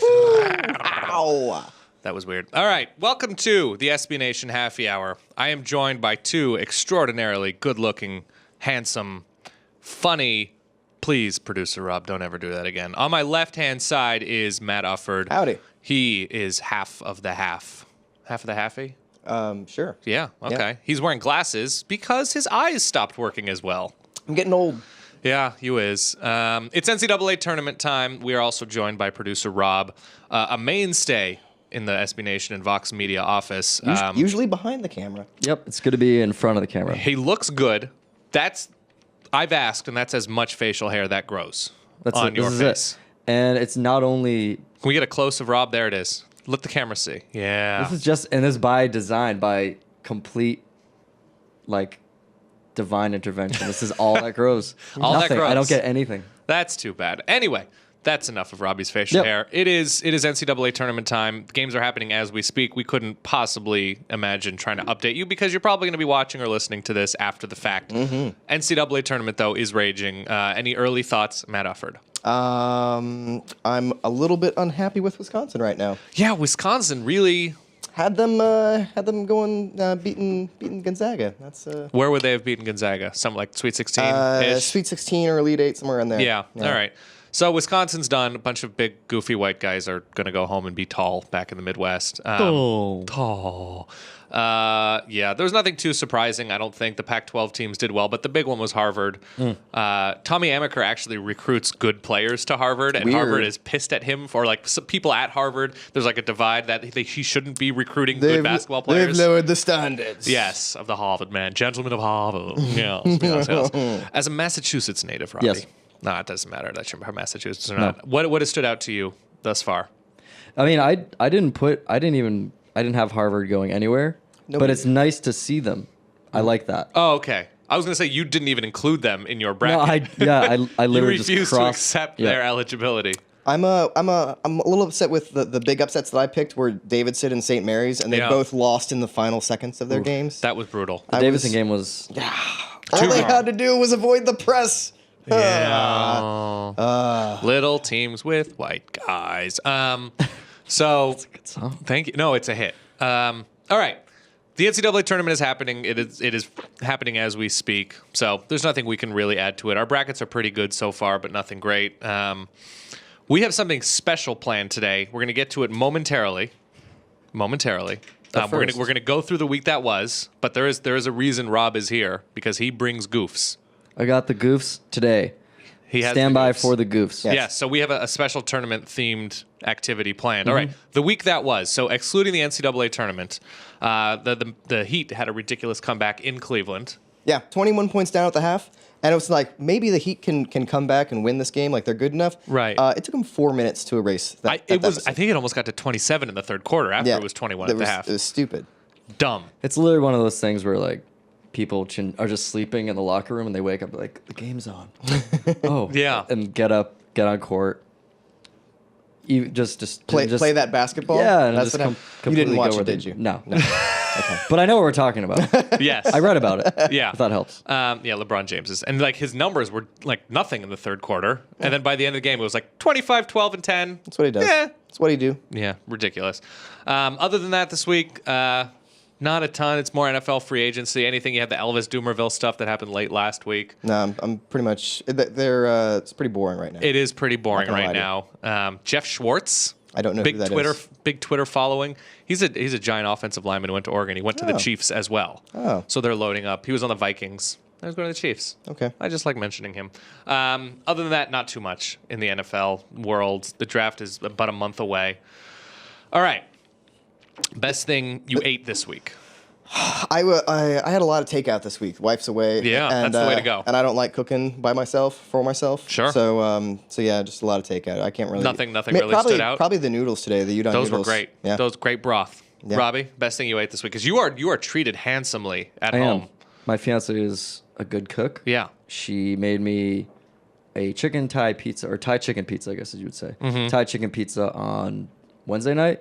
Ow. That was weird. All right. Welcome to the SB Nation Happy Hour. I am joined by two extraordinarily good-looking, handsome, funny. Please, producer Rob, don't ever do that again. On my left-hand side is Matt Ufford. Howdy. He is half of the half. Half of the halfy? Sure. Yeah, okay. Yeah. He's wearing glasses because his eyes stopped working as well. I'm getting old. Yeah, you is. It's NCAA Tournament time. We are also joined by producer Rob, a mainstay in the SB Nation and Vox Media office. Usually behind the camera. Yep, it's good to be in front of the camera. He looks good. I've asked, and that's as much facial hair that grows on your face. And it's not only... Can we get a close of Rob? There it is. Let the camera see. Yeah. This is just... And this is by design, by complete, divine intervention. This is all that grows. All Nothing. that grows. I don't get anything. That's too bad. Anyway, that's enough of Robbie's facial hair. It is NCAA tournament time. The games are happening as we speak. We couldn't possibly imagine trying to update you because you're probably going to be watching or listening to this after the fact. Mm-hmm. NCAA tournament, though, is raging. Any early thoughts, Matt Ufford? I'm a little bit unhappy with Wisconsin right now. Yeah, Wisconsin really... Had them going beating Gonzaga. That's Where would they have beaten Gonzaga? Something like Sweet 16-ish? Sweet 16 or Elite 8, somewhere in there. Yeah. All right. So Wisconsin's done. A bunch of big, goofy white guys are going to go home and be tall back in the Midwest. Tall. Yeah, there was nothing too surprising. I don't think the Pac-12 teams did well, but the big one was Harvard. Tommy Amaker actually recruits good players to Harvard, and Weird. Harvard is pissed at him for, some people at Harvard. There's a divide that he shouldn't be recruiting good basketball players. They've lowered the standards. Yes, of the Harvard man. Gentlemen of Harvard. Yes. As a Massachusetts native, Robbie. Yes. No, it doesn't matter that you're from Massachusetts or not. What has stood out to you thus far? I mean, I didn't have Harvard going anywhere, but it's nice to see them. I like that. Oh, okay. I was going to say you didn't even include them in your bracket. No, I literally you refused just to crossed, accept their eligibility. I'm a little upset with the big upsets that I picked were Davidson and St. Mary's, and they both lost in the final seconds of their games. That was brutal. The Davidson game was... All they had to do was avoid the press. Yeah. Little teams with white guys. So That's a good song. thank you. No, it's a hit. All right. The NCAA tournament is happening. It is happening as we speak. So there's nothing we can really add to it. Our brackets are pretty good so far, but nothing great. We have something special planned today. We're going to get to it momentarily. We're going to go through the week that was, but there is a reason Rob is here because he brings goofs. I got the goofs today. He has Stand the by goofs. for the goofs. Yes, so we have a special tournament-themed activity planned. All right, the week that was, so excluding the NCAA tournament, the Heat had a ridiculous comeback in Cleveland. Yeah, 21 points down at the half, and it was like maybe the Heat can come back and win this game, like they're good enough. Right. It took them 4 minutes to erase that. I think it almost got to 27 in the third quarter after it was 21 at the half. It was stupid. Dumb. It's literally one of those things where people are just sleeping in the locker room and they wake up like, the game's on. Oh. Yeah. And get up, get on court. You just Play that basketball? Yeah. And That's just what happened. You completely didn't watch go it, where did they- you? No. Okay. But I know what we're talking about. Yes. I read about it. Yeah. If that helps. Yeah, LeBron James's. And his numbers were nothing in the third quarter. And then by the end of the game, it was 25, 12, and 10. That's what he does. Yeah. That's what he do. Yeah, ridiculous. Other than that, this week, not a ton. It's more NFL free agency. Anything. You had the Elvis Dumerville stuff that happened late last week. No, I'm pretty much. It's pretty boring right now. It is pretty boring Not gonna right now. Jeff Schwartz. I don't know big who that Twitter, is. Big Twitter following. He's a giant offensive lineman who went to Oregon. He went to the Chiefs as well. Oh. So they're loading up. He was on the Vikings. Now he's going to the Chiefs. Okay. I just like mentioning him. Other than that, not too much in the NFL world. The draft is about a month away. All right. Best thing you ate this week. I had a lot of takeout this week. Wife's away. Yeah, and, that's the way to go. And I don't like cooking for myself. Sure. So yeah, just a lot of takeout. I can't really. Nothing really stood out? Probably the noodles today. The udon Those noodles. were great. Yeah. Those great broth. Yeah. Robbie, best thing you ate this week because you are treated handsomely at I home. am. My fiance is a good cook. Yeah. She made me a chicken Thai pizza, or Thai chicken pizza, I guess as you would say. Mm-hmm. Thai chicken pizza on Wednesday night,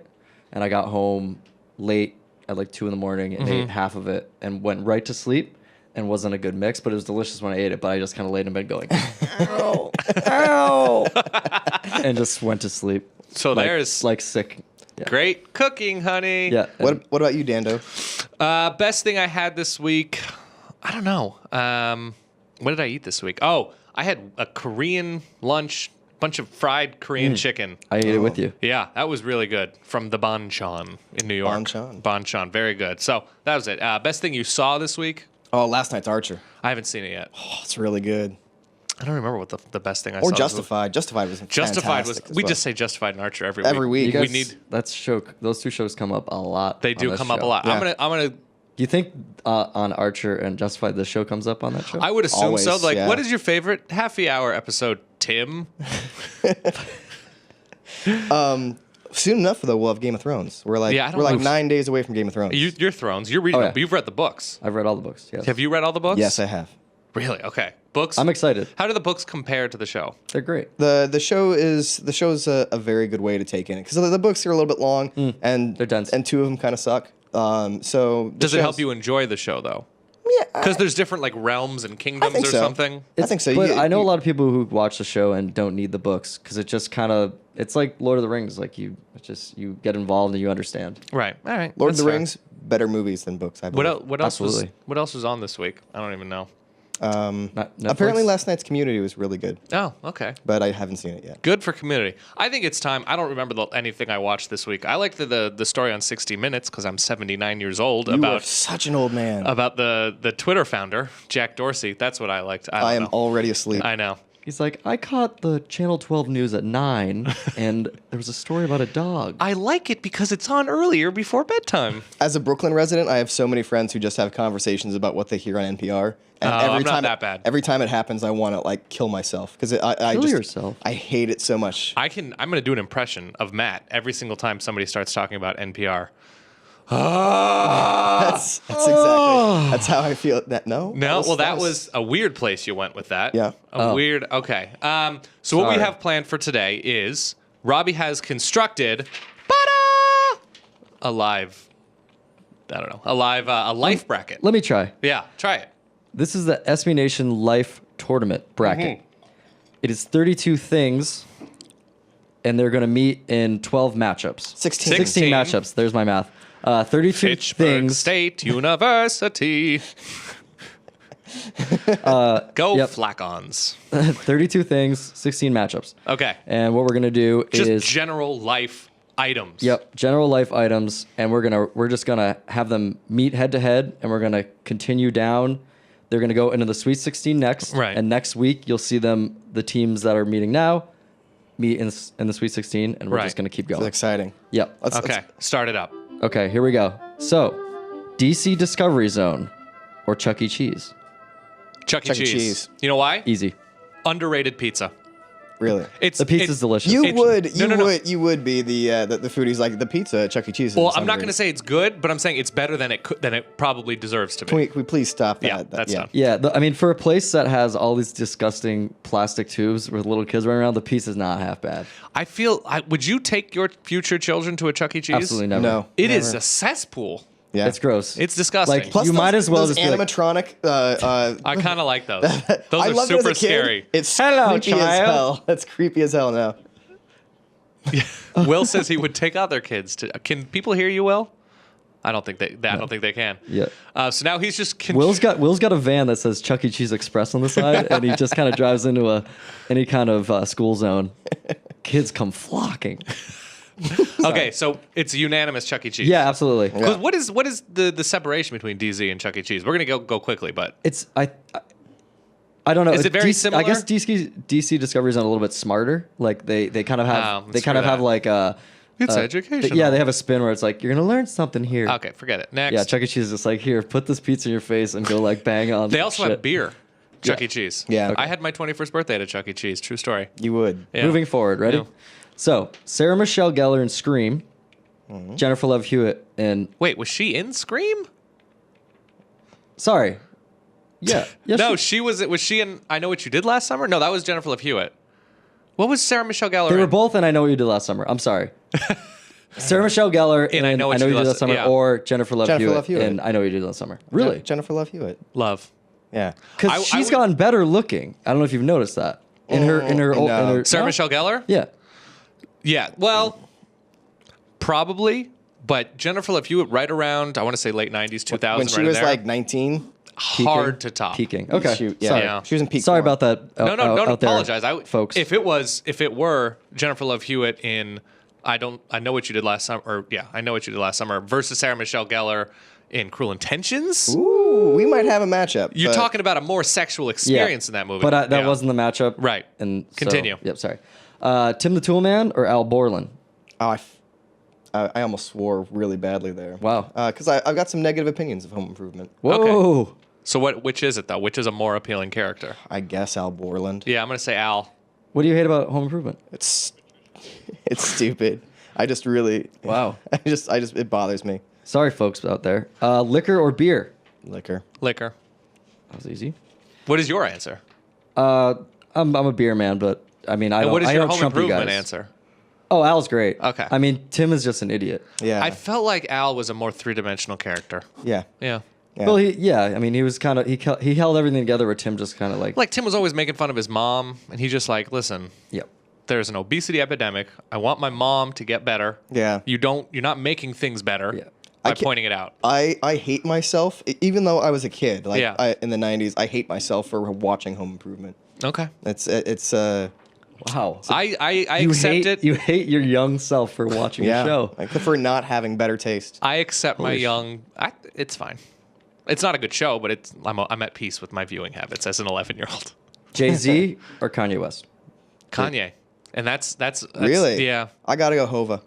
and I got home late at 2 a.m. and ate half of it and went right to sleep. and wasn't a good mix, but it was delicious when I ate it. But I just kind of laid in bed going, ow, ow, and just went to sleep. So like, there's like sick. Yeah. great cooking, honey. Yeah. What about you, Dando? Best thing I had this week, I don't know. What did I eat this week? Oh, I had a Korean lunch, bunch of fried Korean chicken. I ate it with you. Yeah, that was really good from the Bonchon in New York. Bonchon, very good. So that was it. Best thing you saw this week? Oh, last night's Archer. I haven't seen it yet. Oh, it's really good. I don't remember what the best thing I saw. Or Justified. Justified was Justified was. fantastic as We well. just say Justified and Archer every Every week. week. You We guys, need. that's show. Those two shows come up a lot. They on do this come up a show. lot. Yeah. I'm gonna. Do you think on Archer and Justified the show comes up on that show? I would assume so. Always, Like, yeah. what is your favorite Halfy Hour episode, Tim? Soon enough, though, we'll have Game of Thrones. We're like Yeah, I don't we're like know. 9 days away from Game of Thrones. Your Thrones. You're reading Oh, them, yeah. you've read the books. I've read all the books. Yes. Have you read all the books? Yes, I have. Really? Okay. Books. I'm excited. How do the books compare to the show? They're great. The show's a very good way to take in it because the books are a little bit long and They're dense. and two of them kind of suck. So the Does it help show's- you enjoy the show though? Yeah, Because there's different like realms and kingdoms think or so. something. I think so. But You- I know a you- lot of people who watch the show and don't need the books because it just kind of it's like Lord of the Rings. Like you get involved and you understand. Right. All right. Lord of That's the fair. Rings, better movies than books. I What believe. else? What else was? Absolutely. What else was on this week? I don't even know. Not Netflix? Apparently, last night's Community was really good, Oh, okay. but I haven't seen it yet. Good for Community. I think it's time. I don't remember anything I watched this week. I liked the story on 60 Minutes because I'm 79 years old You are about such an old man. about the Twitter founder Jack Dorsey. That's what I liked. I I don't am know. already asleep. I know. He's like, I caught the Channel 12 news at 9, and there was a story about a dog. I like it because it's on earlier before bedtime. As a Brooklyn resident, I have so many friends who just have conversations about what they hear on NPR. And I'm not that bad. Every time it happens, I want to like kill myself because Kill yourself. I hate it so much. I'm going to do an impression of Matt every single time somebody starts talking about NPR. That's exactly. That's how I feel. No. That was a weird place you went with that. Yeah. Weird. Okay. So what we Sorry. have planned for today is Robbie has constructed a live life bracket. Let me try. Yeah, try it. This is the SB Nation Life Tournament bracket. It is 32 things, and they're going to meet in 12 matchups. 16. 16 matchups. There's my math. 32 Pittsburgh things. State University. Go Yep. Flacons. 32 things, 16 matchups. Okay. And what we're going to do Just is general life items. Yep, general life items, and we're just gonna have them meet head to head, and we're gonna continue down. They're gonna go into the Sweet 16 next, Right. And next week you'll see them, the teams that are meeting now, meet in the Sweet 16, and we're Right. just gonna keep It's going. exciting. Yep. Okay, start it up. Okay, here we go. So, DC Discovery Zone or Chuck E. Cheese? Chuck E. Chuck E. Cheese. Cheese. You know why? Easy. Underrated pizza. Really. It's The pizza's delicious. You It's- would no. you would be the foodies like the pizza at Chuck E. Cheese. Well, is I'm not going to underrated. say it's good, but I'm saying it's better than it probably deserves to be. Can we please stop that? Yeah, that's done. Yeah, I mean, for a place that has all these disgusting plastic tubes with little kids running around, the pizza's not half bad. I feel. Would you take your future children to a Chuck E. Cheese? Absolutely never. No. It never. is a cesspool. Yeah. It's gross. It's disgusting. Like, Plus you might as well those just be like- animatronic. I kind of like those. Those I are loved it as a super kid. scary. It's Hello, creepy as child. hell. That's creepy as hell now. Will says he would take out their kids to. Can people hear you, Will? I don't think they. I don't think they can. Yeah. So now he's just. Will's got a van that says Chuck E. Cheese Express on the side, and he just kind of drives into any kind of school zone. Kids come flocking. Okay, so it's a unanimous Chuck E. Cheese. Yeah, absolutely. 'Cause what is the separation between DZ and Chuck E. Cheese? We're gonna go quickly, but It's I don't know. Is it very similar? I guess DC Discovery Zone a little bit smarter. Like they kind of have screw that. like a. It's educational. Yeah, they have a spin where it's like you're gonna learn something here. okay, forget it. Next. Yeah, Chuck E. Cheese is just like here, put this pizza in your face and go like bang on. They also shit. have beer. Chuck E. Cheese. Yeah. Okay. I had my 21st birthday at a Chuck E. Cheese. True story. You would. Yeah. Moving forward, ready? Yeah. So Sarah Michelle Gellar in Scream, Jennifer Love Hewitt in. Wait, was she in Scream? Sorry. Yeah. Yeah. No, she was. Was she in I Know What You Did Last Summer? No, that was Jennifer Love Hewitt. What was Sarah Michelle Gellar They in? were both in I Know What You Did Last Summer. I'm sorry. Sarah Michelle Gellar in I Know What You Did Last Summer, yeah. or Jennifer Love Jennifer Hewitt Love Hewitt. in I Know What You Did Last Summer. Really? Jennifer Love Hewitt. Love. Yeah. Because she's gotten better looking. I don't know if you've noticed that. In her Sarah Michelle Gellar? Yeah. Yeah. Well, probably. But Jennifer Love Hewitt, right around, I want to say late 90s, 2000. When she right was there, like 19. hard to top. Peaking. Okay. She Sorry. she was in peak. Sorry form. about that. No, don't out there, apologize, folks. If it were Jennifer Love Hewitt in I Know What You Did Last Summer, I Know What You Did Last Summer versus Sarah Michelle Gellar in Cruel Intentions. Ooh, we might have a matchup. You're talking about a more sexual experience in that movie. But that wasn't the matchup. Right. And so- Continue. Yep, sorry. Tim the Toolman or Al Borland? Oh, I almost swore really badly there. Wow. Because I've got some negative opinions of Home Improvement. Whoa. So which is it though? Which is a more appealing character? I guess Al Borland. Yeah, I'm gonna say Al. What do you hate about Home Improvement? It's stupid. I just really. Wow. I just it bothers me. Sorry, folks out there. Liquor or beer? Liquor. Liquor. That was easy. What is your answer? I'm a beer man, but I mean, I And don't. what is I your don't Home trump you Improvement guys. answer? Oh, Al's great. Okay. I mean, Tim is just an idiot. Yeah. I felt like Al was a more three-dimensional character. Yeah. Yeah. Yeah. Well, I mean, he was kind of he held everything together. Where Tim just kind of like. Like Tim was always making fun of his mom, and he just like, listen, Yep. there's an obesity epidemic. I want my mom to get better. Yeah. You're not making things better Yeah. by pointing it out. I hate myself, even though I was a kid. Like Yeah. in the 90s, I hate myself for watching Home Improvement. Okay. It's Wow. I you accept hate, it. You hate your young self for watching yeah. the show. I prefer not having better taste. I accept my Holy sh- young. It's fine. It's not a good show, but I'm at peace with my viewing habits as an 11-year-old. Jay-Z or Kanye West? Kanye, and that's Really? Yeah. I gotta go Hova.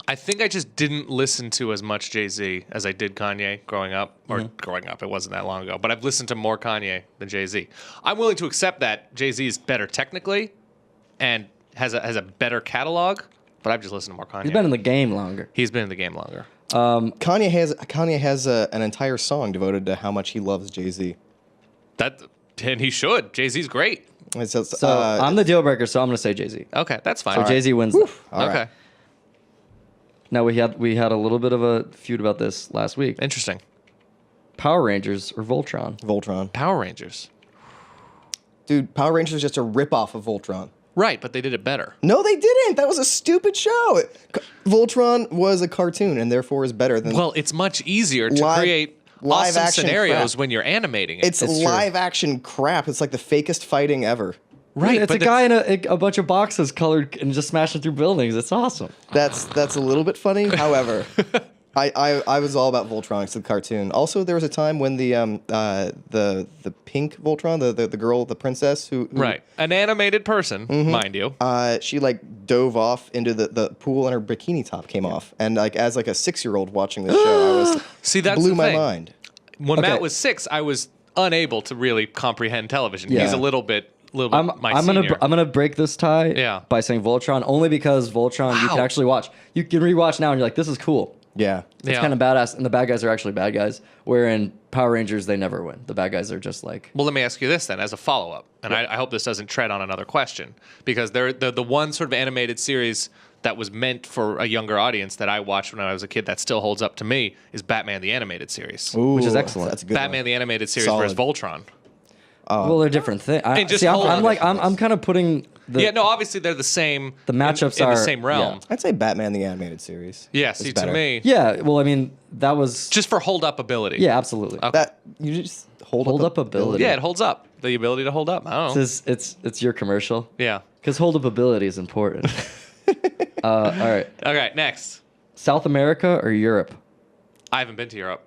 I think I just didn't listen to as much Jay-Z as I did Kanye growing up. Or growing up, it wasn't that long ago. But I've listened to more Kanye than Jay-Z. I'm willing to accept that Jay-Z is better technically and has a better catalog, but I've just listened to more Kanye. He's been in the game longer. He's been in the game longer. Kanye has an entire song devoted to how much he loves Jay-Z. And he should. Jay-Z's great. So I'm the deal breaker, so I'm going to say Jay-Z. Okay, that's fine. So Jay-Z wins. that. All right. Okay, Now we had a little bit of a feud about this last week. interesting. Power Rangers or Voltron? Voltron. Power Rangers. Dude, Power Rangers is just a ripoff of Voltron. Right, but they did it better. No, they didn't. That was a stupid show. Voltron was a cartoon and therefore is better than. Well, it's much easier to Live- create live awesome action scenarios crap. when you're animating it. It's It's true. live action crap. It's like the fakest fighting ever. right. It's but a guy in a bunch of boxes colored and just smashing through buildings. It's awesome. That's a little bit funny. However, I was all about Voltron. It's the cartoon. Also, there was a time when the pink Voltron, the girl, the princess who Right. An animated person, mind you. she like dove off into the pool and her bikini top came off. And like as like a 6-year-old watching this show, I was See, that's blew the my thing. mind. When Okay. Matt was 6, I was unable to really comprehend television. Yeah. He's a little bit I'm senior. gonna break this tie Yeah. by saying Voltron only because Voltron you Wow. can actually watch. You can rewatch now and you're like, this is cool. Yeah. It's Yeah. kind of badass, and the bad guys are actually bad guys. Where in Power Rangers they never win. The bad guys are just like. Well, let me ask you this then, as a follow-up, and I hope this doesn't tread on another question, because they're the one sort of animated series that was meant for a younger audience that I watched when I was a kid that still holds up to me is Batman the Animated Series. Which is Ooh, excellent. That's a good Batman one. the Animated Series Solid. versus Voltron. Well, they're different things. And just See, hold on. I'm kind of putting the. Yeah, no, obviously they're the same. The matchups in are- the same realm. yeah. I'd say Batman the Animated Series. Yeah, is see, to better. me, Yeah, well, I mean, that was. just for hold up ability. Yeah, absolutely. Okay. That you just hold up ability. Yeah, it holds up. The ability to hold up. I don't know. It's your commercial. Yeah. Because hold up ability is important. All right. Okay, next. South America or Europe? I haven't been to Europe,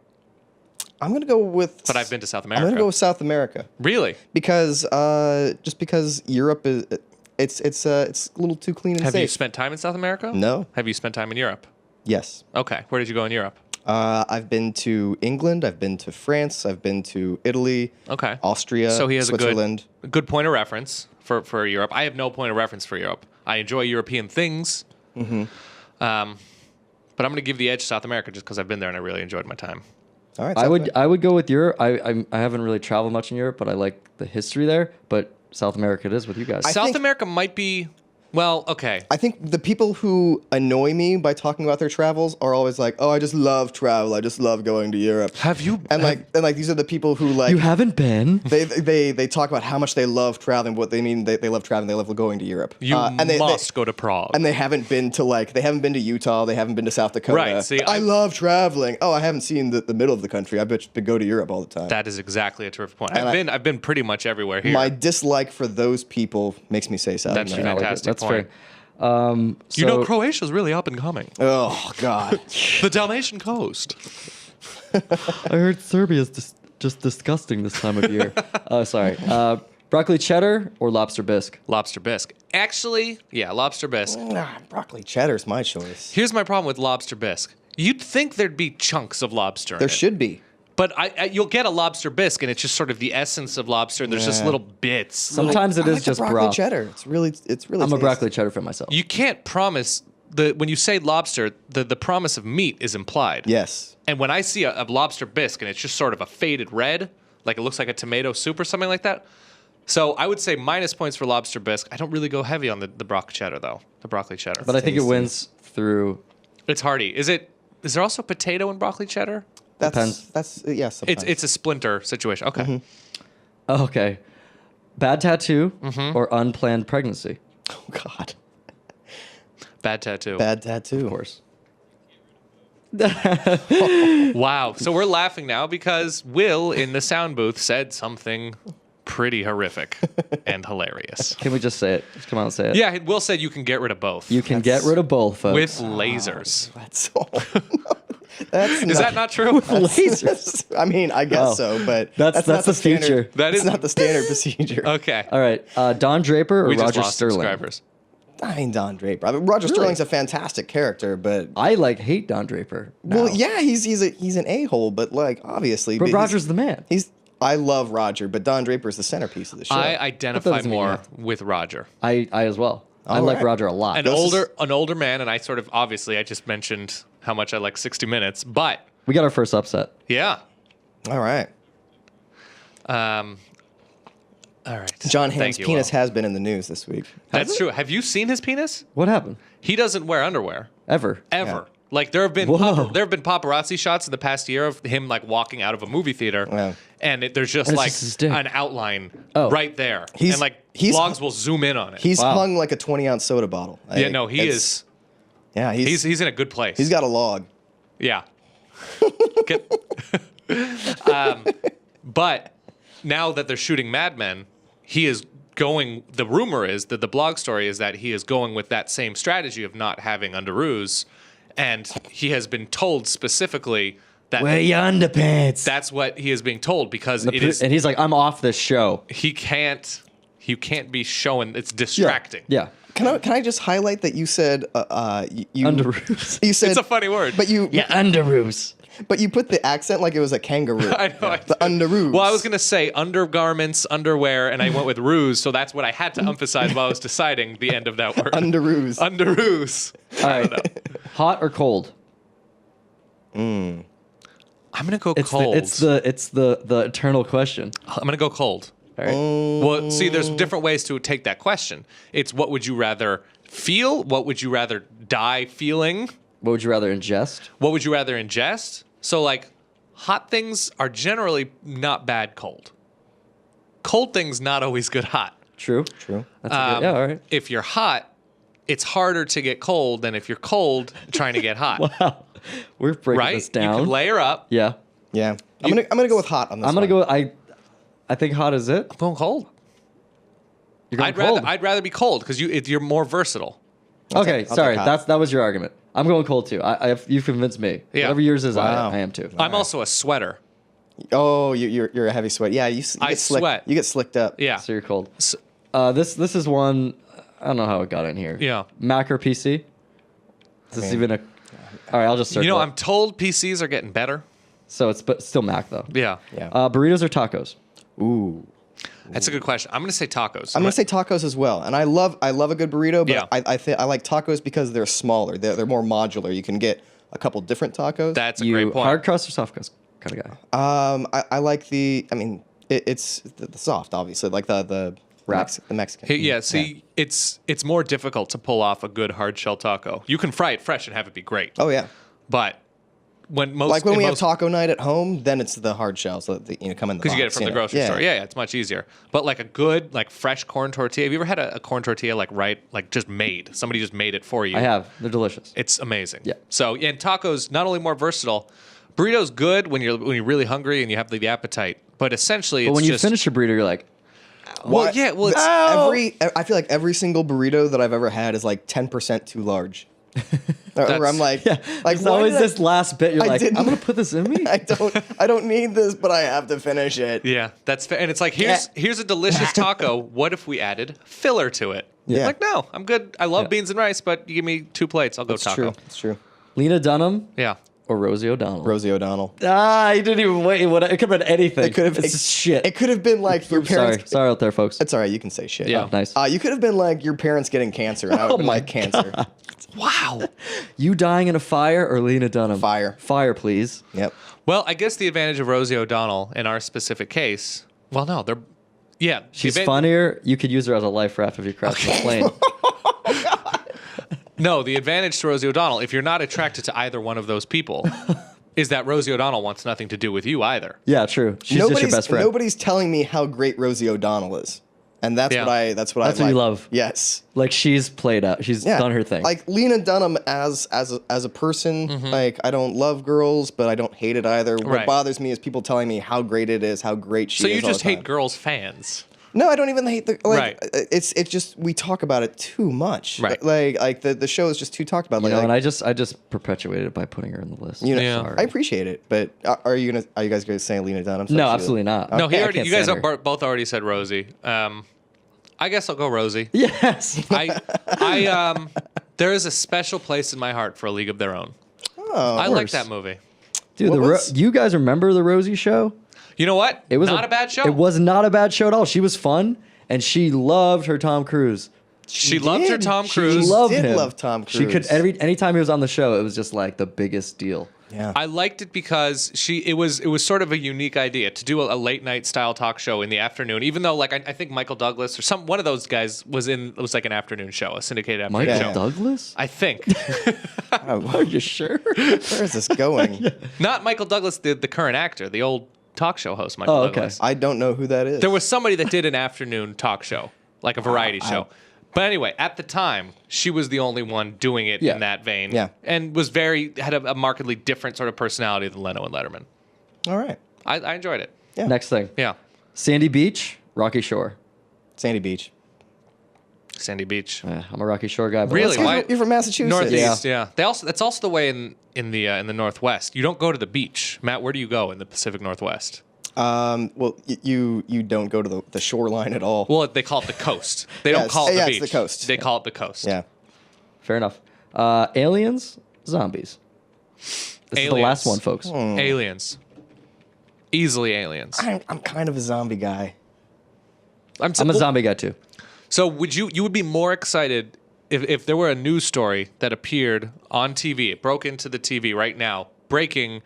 I'm gonna go with. but I've been to South I'm America. gonna go with South America Really? because just because Europe is it's a little too clean and Have safe. you spent time in South America? No. Have you spent time in Europe? Yes. Okay. Where did you go in Europe? I've been to England. I've been to France. I've been to Italy. Okay. Austria. So he has Switzerland. a good point of reference for Europe. I have no point of reference for Europe. I enjoy European things. Mm-hmm. But I'm going to give the edge to South America just because I've been there and I really enjoyed my time. All right. I would go with Europe. I haven't really traveled much in Europe, but I like the history there. But South America it is with you guys. South think- America might be Well, okay. I think the people who annoy me by talking about their travels are always like, "Oh, I just love travel. I just love going to Europe." Have you? And like these are the people who like You haven't been? they talk about how much they love traveling. What they mean, they love traveling. They love going to Europe. You and must go to Prague. And they haven't been to Utah. They haven't been to South Dakota. Right, see, I love traveling. Oh, I haven't seen the middle of the country. I bet you could go to Europe all the time. That is exactly a terrific point. And I've been pretty much everywhere here. My dislike for those people makes me say South That's America. fantastic. That's point. fair. You know, Croatia's really up and coming. Oh God. The Dalmatian coast. I heard Serbia's just disgusting this time of year. Sorry. Broccoli cheddar or lobster bisque? Lobster bisque. Actually, yeah, lobster bisque. Broccoli cheddar's my choice. Here's my problem with lobster bisque. You'd think there'd be chunks of lobster in There it. should be. But you'll get a lobster bisque, and it's just sort of the essence of lobster. And there's just Yeah. little bits. Sometimes it I is like just the broccoli broth. cheddar. It's really I'm a tasty. broccoli cheddar for myself. You can't promise when you say lobster, the promise of meat is implied. Yes. And when I see a lobster bisque, and it's just sort of a faded red, like it looks like a tomato soup or something like that. So I would say minus points for lobster bisque. I don't really go heavy on the broccoli cheddar though. The broccoli cheddar. But I think it tasty. wins through. It's hearty. Is there also potato in broccoli cheddar? Depends. That's yes. Sometimes. It's a splinter situation. Okay. Oh, okay. Bad tattoo or unplanned pregnancy? Oh God. Bad tattoo. Bad tattoo. Of course. Wow. So we're laughing now because Will in the sound booth said something pretty horrific and hilarious. Can we just say it? Just come out and say it. Yeah, Will said you can get rid of both. You can get rid of both, folks. with lasers. That's all. That's Is that not true? lasers. I mean, I guess Oh. so, but That's not the future. standard. That is- not the standard procedure. Okay. All right. Don Draper or We just Roger lost Sterling? subscribers. I mean, Don Draper. I mean, Roger Really? Sterling's a fantastic character, but I hate Don Draper. well, now. yeah, he's an a-hole, but like obviously, But he's- Roger's the man. I love Roger, but Don Draper is the centerpiece of the show. I That identify doesn't mean more anything. with Roger. I as well. I All like right. Roger a lot. An older man, and I sort of obviously I just mentioned how much I like 60 Minutes, but We got our first upset. yeah. All right. All right. John Thank Hamm's you, penis Will. has been in the news this week. That's true. Have you seen his penis? What happened? He doesn't wear underwear Ever? ever. Like there have been Whoa. paparazzi shots in the past year of him like walking out of a movie theater, Wow. and there's just And it's like just his dick. an outline Oh. right there, He's- and like he's- blogs will zoom in on it. He's Wow. hung like a 20-ounce soda bottle. yeah, no, he is. Yeah, He's in a good place. he's got a log. Yeah. Get- but now that they're shooting Mad Men, he is going. The rumor is that the blog story is that he is going with that same strategy of not having underoos, and he has been told specifically that Wear your underpants. that's what he is being told because it is. And he's like, I'm off this show. He can't be showing. It's distracting. Yeah. Can I just highlight that you said you Underoos. You said It's a funny word. but you Yeah, underoos. but you put the accent like it was a kangaroo. I know. I The underoos. Well, I was going to say undergarments, underwear, and I went with ruse, so that's what I had to emphasize while I was deciding the end of that word. underoos. Underoos. All I right. don't know. Hot or cold? I'm going to go It's cold. it's the eternal question. I'm going to go cold. All right. Well, see, there's different ways to take that question. It's what would you rather feel? What would you rather die feeling? What would you rather ingest? What would you rather ingest? So, like, hot things are generally not bad cold. Cold things not always good hot. True. True. That's a good, yeah, all right. If you're hot, it's harder to get cold than if you're cold trying to get hot. Wow. We're breaking Right? this You down. can layer up. Yeah. Yeah. I'm gonna go with hot on this. I'm gonna one. go. I think hot is it. I'm going cold. You're going I'd cold. rather be cold because you're more versatile. Okay, I'll sorry. take hot. That was your argument. I'm going cold too. You've convinced me. Yeah. Whatever yours is, Wow. I am too. I'm also a sweater. Oh, you're a heavy sweat. Yeah, you I get slick, sweat. You get slicked up. Yeah. So you're cold. S- This is one. I don't know how it got in here. Yeah. Mac or PC? Is this mean, even a? All right, I'll just circle. You know, it. I'm told PCs are getting better. So it's but still Mac though. Yeah. Yeah. Burritos or tacos? Ooh. That's a good question. I'm going to say tacos. I'm gonna say tacos as well, and I love a good burrito, but Yeah. I like tacos because they're smaller. They're more modular. You can get a couple different tacos. That's a You great point. hard crust or soft crust kind of guy? I like the. I mean, it's the soft, obviously, like the wrap. The Mexican. Yeah, see, it's more difficult to pull off a good hard shell taco. You can fry it fresh and have it be great. Oh yeah. But when we have taco night at home, then it's the hard shells that come in the box. because you get it from the grocery store. Yeah, it's much easier. But like a good fresh corn tortilla. Have you ever had a corn tortilla just made? Somebody just made it for you. I have. They're delicious. It's amazing. Yeah. So and tacos not only more versatile, burritos good when you're really hungry and you have the appetite. But essentially, But it's when you just finish your burrito, you're like, well, yeah, well, it's I feel like every single burrito that I've ever had is like 10% too large. Or I'm like, yeah. like There's why always did I- this last bit. You're I like, didn't- I'm gonna put this in me. I don't need this, but I have to finish it. yeah, that's fair. And it's like here's a delicious taco. What if we added filler to it? Yeah. Like no, I'm good. I love beans and rice, but you give me 2 plates, I'll go It's taco. true. It's true. Lena Dunham Yeah. or Rosie O'Donnell. Rosie O'Donnell. You didn't even wait. It could have been anything. It could have. It's shit. It could have been like your parents. Sorry out there, folks. It's all right. You can say shit. Yeah. Nice. You could have been like your parents getting cancer, and I would have been my like cancer. Wow. You dying in a fire or Lena Dunham? Fire. Fire, please. Yep. Well, I guess the advantage of Rosie O'Donnell in our specific case. Well, no, they're. Yeah, She's the funnier. You could use her as a life raft if you crash the plane. No, the advantage to Rosie O'Donnell, if you're not attracted to either one of those people, is that Rosie O'Donnell wants nothing to do with you either. Yeah, true. She's just your best friend. Nobody's telling me how great Rosie O'Donnell is, and that's Yeah. what I. That's what I. That's what you like. love. Yes. Like she's played out. She's Yeah. done her thing. Like Lena Dunham as a person, Mm-hmm. like I don't love girls, but I don't hate it either. What Right. bothers me is people telling me how great it is, how great she So is. you all just the hate time. girls fans. No, I don't even hate the like. Right. It's just we talk about it too much. Right. Like the show is just too talked about. you know, Like, and I just perpetuated it by putting her in the list. you know, Yeah. Sorry. I appreciate it, but are you guys going to say Lena Dunham? No, absolutely not. No, Okay, I you can't guys stand her. both already said Rosie. I guess I'll go Rosie. Yes. There is a special place in my heart for A League of Their Own. Oh, I of like course. that movie. Dude, What was- you guys remember the Rosie show? You know what? It was not a bad show. It was not a bad show at all. She was fun, and she loved her Tom Cruise. She loved her did. Tom She Cruise. Loved did him. love Tom She could Cruise. anytime he was on the show, it was just like the biggest deal. Yeah. I liked it because it was sort of a unique idea to do a late night style talk show in the afternoon. Even though like I think Michael Douglas or one of those guys was like an afternoon show, a syndicated afternoon Michael show. Yeah. Douglas? I think Are you sure? Where is this going? not Michael Douglas, the current actor, the old talk show host Michael Oh, okay. Douglas. I don't know who that is. There was somebody that did an afternoon talk show, like a variety show. But anyway, at the time, she was the only one doing it Yeah. in that vein. Yeah. And had a markedly different sort of personality than Leno and Letterman. All right. I enjoyed it. Yeah. Next thing. Yeah. Sandy Beach, Rocky Shore. Sandy Beach. Sandy Beach. I'm a Rocky Shore guy. But Really? let's- Why- You're from Massachusetts. Northeast, yeah. That's also the way in the Northwest. You don't go to the beach. Matt, where do you go in the Pacific Northwest? Well, you don't go to the shoreline at all. Well, they call it the coast. They Yeah, don't call it the yeah, beach. it's the coast. They Yeah. call it the coast. Yeah. Fair enough. Aliens, zombies. This is the last one, folks. Aliens. Easily aliens. I'm kind of a zombie guy. I'm a zombie guy too. So would you would be more excited if there were a news story that appeared on TV, it broke into the TV right now, breaking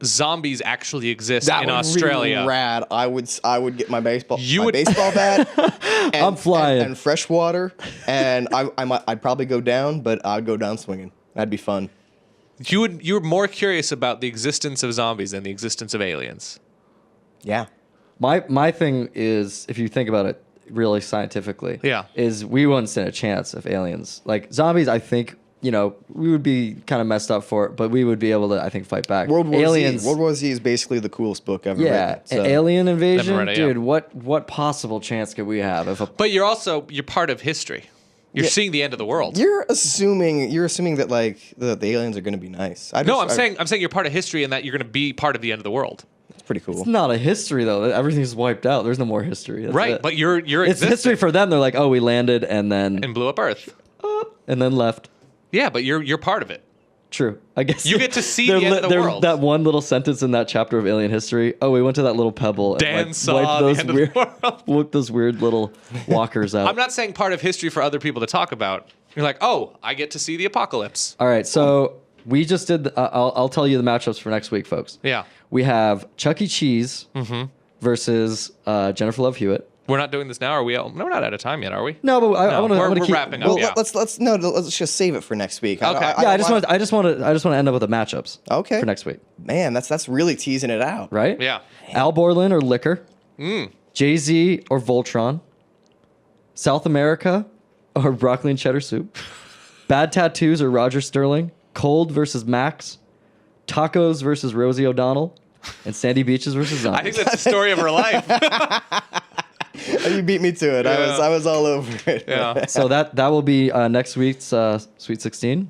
zombies actually exist in Australia. Be rad. I would get my baseball You would- baseball bat. And, I'm flying. and fresh water, and I'd probably go down, but I'd go down swinging. That'd be fun. You're more curious about the existence of zombies than the existence of aliens. Yeah. My thing is, if you think about it really scientifically, Yeah. is we wouldn't stand a chance if aliens, like zombies, I think, we would be kind of messed up for it, but we would be able to, I think, fight back. World War aliens, Z. World War Z is basically the coolest book ever yeah, written. So. an alien invasion, read it, yeah. dude. What possible chance could we have if a But you're part of history. You're Yeah. seeing the end of the world. You're assuming that like the aliens are going to be nice. I'm saying you're part of history and that you're going to be part of the end of the world. it's pretty cool. It's not a history though. Everything's wiped out. There's no more history. That's Right, it. but you're it's history for them. They're like, oh, we landed and then and blew up Earth. left. Yeah, but you're part of it. True. I guess You get to see the end of the world. That one little sentence in that chapter of Alien History. Oh, we went to that little pebble. Dan and saw wiped the those end of weird, the world. Whooped those weird little walkers out. I'm not saying part of history for other people to talk about. You're like, oh, I get to see the apocalypse. All right, so we just did. I'll tell you the matchups for next week, folks. Yeah. We have Chuck E. Cheese versus Jennifer Love Hewitt. We're not doing this now. Are we? No, we're not out of time yet, are we? No, but I want we're to keep. wrapping up. Well, yeah. let's just save it for next week. Okay. I just want to end up with the matchups. Okay. For next week, Man, that's really teasing it out. right? Yeah. Al Borland or Liquor. Jay-Z or Voltron. South America or broccoli and cheddar soup. Bad Tattoos or Roger Sterling. Cold versus Max. Tacos versus Rosie O'Donnell. And Sandy Beaches versus Zombies. I think that's the story of her life. You beat me to it. Yeah. I was all over it. Yeah. So that will be next week's Sweet 16.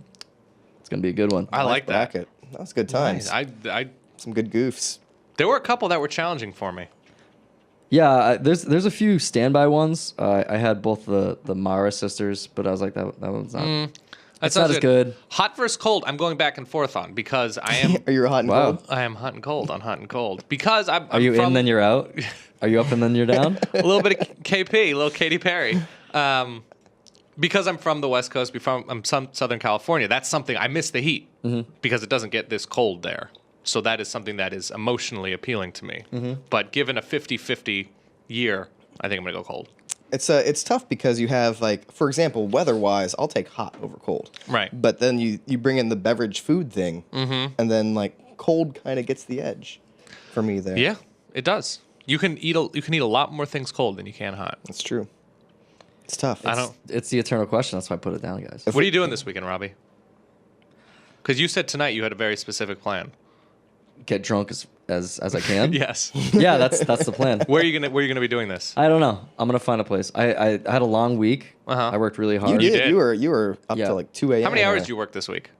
It's gonna be a good one. I like that. Bracket. That was good times. I Some good goofs. there were a couple that were challenging for me. Yeah, there's a few standby ones. I had both the Mara sisters, but I was like that one's not. It's not as good. Hot versus cold, I'm going back and forth on because I am Are you hot and Wow. cold? I am hot and cold on hot and cold because I'm Are you from in then you're out? Are you up and then you're down? a little bit of KP, a little Katy Perry. Because I'm from the West Coast, I'm from Southern California. That's something I miss the heat because it doesn't get this cold there. So that is something that is emotionally appealing to me. But given a 50-50 year, I think I'm gonna go cold. It's tough because you have, like, for example, weather-wise, I'll take hot over cold. Right. But then you bring in the beverage food thing, and then, like, cold kind of gets the edge for me there. Yeah, it does. You can eat a lot more things cold than you can hot. That's true. It's tough. It's the eternal question. That's why I put it down, guys. What are you doing this weekend, Robbie? Because you said tonight you had a very specific plan. Get drunk as I can. Yes. Yeah, that's the plan. Where are you gonna be doing this? I don't know. I'm gonna find a place. I had a long week. Uh-huh. I worked really You hard. did. did. You were up Yeah. to like 2 a.m. How many hours do you work this week?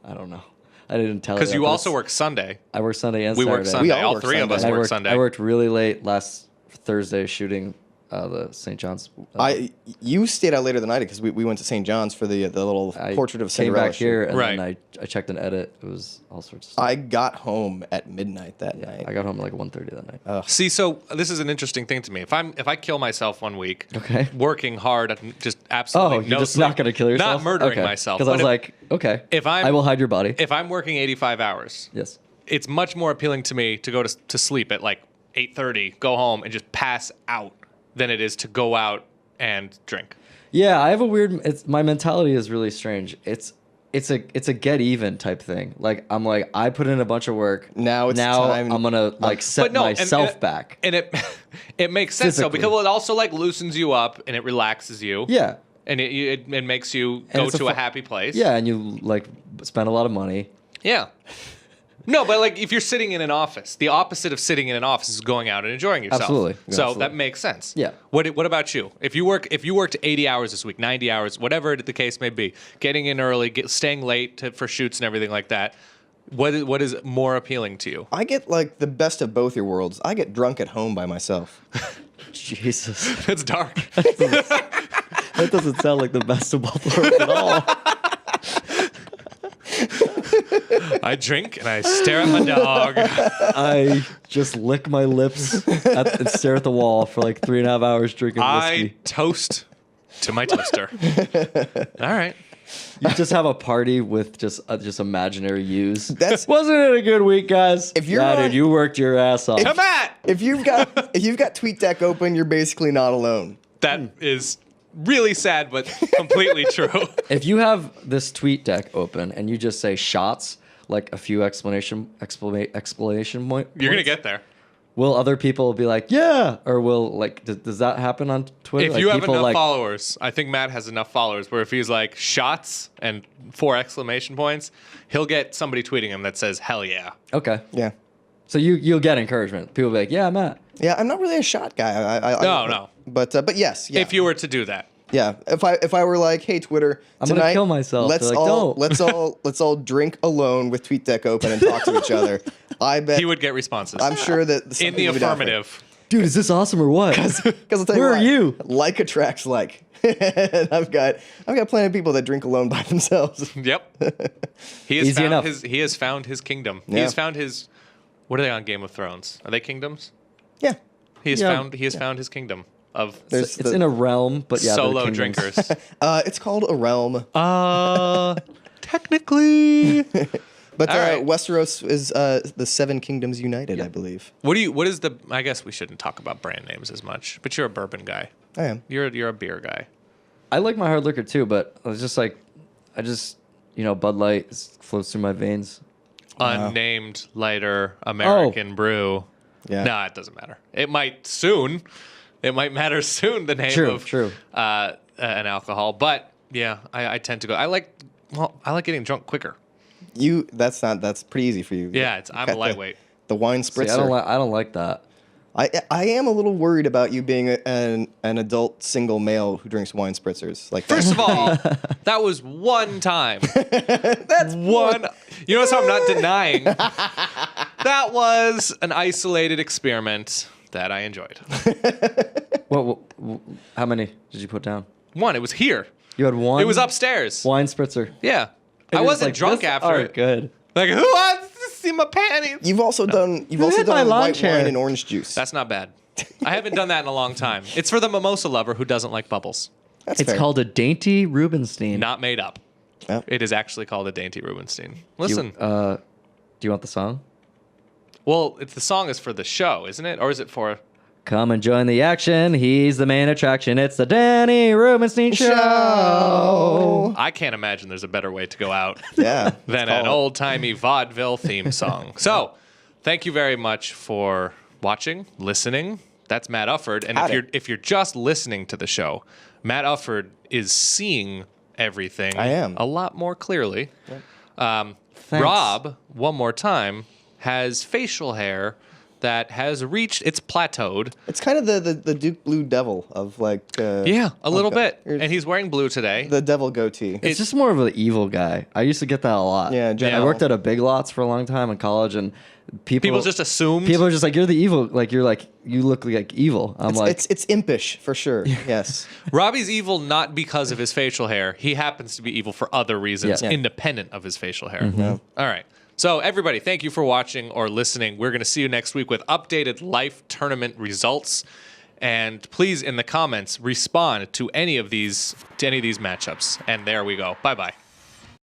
I don't know. I didn't tell you. Because that, you but also it's- work Sunday. I work Sunday and We Saturday. work Sunday. We all all work three of us Sunday. I work worked, Sunday. I worked really late last Thursday shooting the St. John's. You stayed out later than I did because we went to St. John's for the little I portrait of came Cinderella back here shoot. and Right. then I checked an edit. It was all sorts of stuff. I got home at midnight that night. I got home at like 1:30 that night. See, so this is an interesting thing to me. If I kill myself one week, Okay. working hard and just absolutely Oh, no you're just sleep, not gonna kill yourself? not murdering Okay. myself. Because I But was like, okay, if I'm- I will hide your body. if I'm working 85 hours, Yes. it's much more appealing to me to go to sleep at like 8:30, go home and just pass out than it is to go out and drink. Yeah, I have a weird. My mentality is really strange. It's a get even type thing. Like I'm like I put in a bunch of work. Now it's time- I'm gonna like set myself back. And it makes sense though Physically. because it also like loosens you up and it relaxes you. Yeah. And it makes you And go it's to a fu- happy place. Yeah, and you like spend a lot of money. Yeah. No, but like if you're sitting in an office, the opposite of sitting in an office is going out and enjoying yourself. Absolutely. So Absolutely. that makes sense. Yeah. What about you? If you worked 80 hours this week, 90 hours, whatever the case may be, getting in early, staying late for shoots and everything like that, what is more appealing to you? I get like the best of both your worlds. I get drunk at home by myself. Jesus, It's dark. that doesn't sound like the best of both worlds at all. I drink and I stare at my dog. I just lick my lips and stare at the wall for like 3.5 hours drinking I whiskey. toast to my toaster. All right. You just have a party with just imaginary yous. That's Wasn't it a good week, guys? If you're yeah, on- dude, you worked your ass off. Come at. if you've got TweetDeck open, you're basically not alone. That is really sad, but completely true. If you have this tweet deck open and you just say shots, like a few explanation point, You're gonna get there. will other people be like, yeah, or will like does that happen on Twitter? If Like, you have people, enough like, followers, I think Matt has enough followers where if he's like shots and 4 exclamation points, he'll get somebody tweeting him that says hell yeah. okay, Yeah. so you'll get encouragement. People will be like, yeah, Matt. Yeah, I'm not really a shot guy. No. But yes, yeah. If you were to do that. Yeah, if I were like, hey Twitter, I'm gonna tonight, kill myself. Let's They're like, all "Don't." let's all drink alone with TweetDeck open and talk to each other. I bet He would get responses. I'm sure that some in the people would be down for it. affirmative. Dude, is this awesome or what? Because I'll tell you Where what, are you? Like attracts like. And I've got plenty of people that drink alone by themselves. Yep. He has Easy found enough. he has found his kingdom. He Yeah. has found his what are they on Game of Thrones? Are they kingdoms? Yeah. He has Yeah. found his kingdom of There's It's in a realm, but yeah, they're solo kingdoms. drinkers. It's called a realm. Technically. But All right. Westeros is the Seven Kingdoms United, I believe. What is the? I guess we shouldn't talk about brand names as much. But you're a bourbon guy. I am. You're a beer guy. I like my hard liquor too, but I was just like, Bud Light flows through my veins. Unnamed lighter American brew. Yeah. No, it doesn't matter. It might soon. It might matter soon. The name of an alcohol, but yeah, I tend to go. I like getting drunk quicker. That's pretty easy for you. Yeah, I'm a lightweight. The wine spritzer. See, I don't like that. I am a little worried about you being an adult single male who drinks wine spritzers. Like First of all, that was one time. That's one. You know, so I'm not denying. That was an isolated experiment that I enjoyed. How many did you put down? One. It was here. You had one? It was upstairs. Wine spritzer. Yeah. It I was wasn't like drunk this? after All right, it. good. Like, who wants to see my panties? you've also done hit my lawn white chair? wine and orange juice. That's not bad. I haven't done that in a long time. It's for the mimosa lover who doesn't like bubbles. That's It's fair. called a dainty Rubenstein. Not made up. Yep. It is actually called a dainty Rubenstein. Listen. Do you want the song? Well, the song is for the show, isn't it? Or is it for... Come and join the action. He's the main attraction. It's the Danny Rubenstein Show. I can't imagine there's a better way to go out Yeah. than an old-timey vaudeville theme song. So, thank you very much for watching, listening. That's Matt Ufford. And if you're just listening to the show, Matt Ufford is seeing everything I am. a lot more clearly. Rob, one more time, has facial hair that has reached, it's plateaued. It's kind of the Duke Blue Devil of like. Yeah, a little okay. bit. And he's wearing blue today. The devil goatee. It's just more of an evil guy. I used to get that a lot. Yeah, I general. worked at a Big Lots for a long time in college, and People just assumed. people are just like, you're the evil. Like you look like evil. I'm like, It's impish for sure. Yes. Robbie's evil not because of his facial hair. He happens to be evil for other reasons, Yeah. independent of his facial hair. All right. So, everybody, thank you for watching or listening. We're going to see you next week with updated life tournament results. And please, in the comments, respond to any of these matchups. And there we go. Bye-bye.